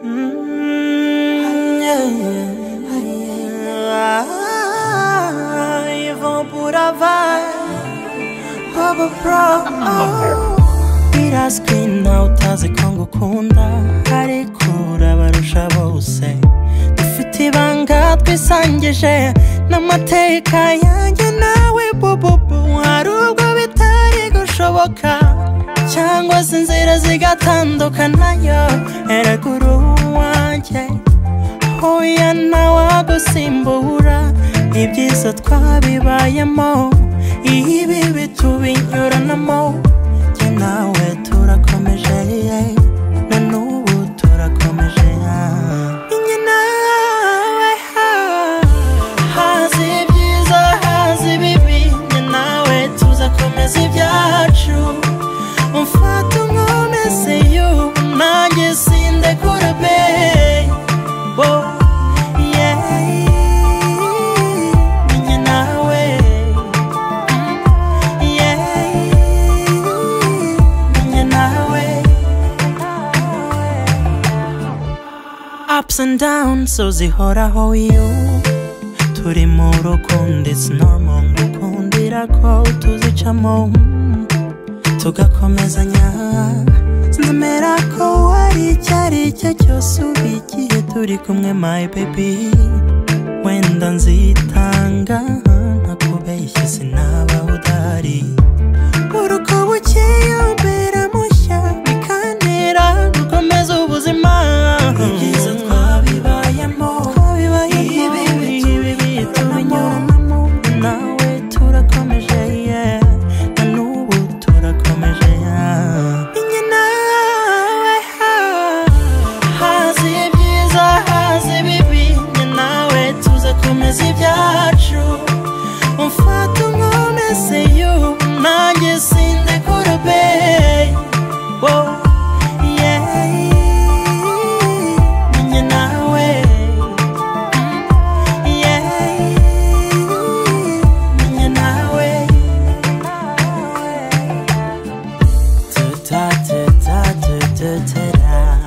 Ils vont pour avoir Baba Pro. Birazwi nawe utazi ko ngukunda ariko urabarusha bose. Dufite ibanga twisangije n'amateka yanjye nawe bububu. Hari ubwo bitari gushoboka cyangwa se inzira zigatandukanayo. Eraguru wanjye hoya ntawagusimbura. Ibyiza twabibayemo ibi bitubinyuranamo. Jye nawe turakomeje na n'ubu turakomeje. Njye nawe hazi ibyiza hazi ibibi. Njye nawe tuzakomeza ibyacu. Umfata unkomeze yo nanjye sindekura be. Ups and downs, so zihoraho you. Turi mu rukundo, it's normal. Ngukundira ko tuzicamo tugakomezanya. Sinzemera ko wari icyari cyo cyose uba igihe turi kumwe my baby. Wenda nzitanga ntakubeshye sinaba udahari. Uruko bukeye umbera mushya bikantera gukomeza ubuzima. Ibyiza twabibayemo ibi bitubinyuranamo. Nawe turakomeje na n'ubu turakomeje. Njye nawe hazi ibyiza hazi ibibi. Njye nawe tuzakomeza ibyacu. Umfata unkomeze yo nanjye sindekura be. Ta ta ta ta ta ta ta.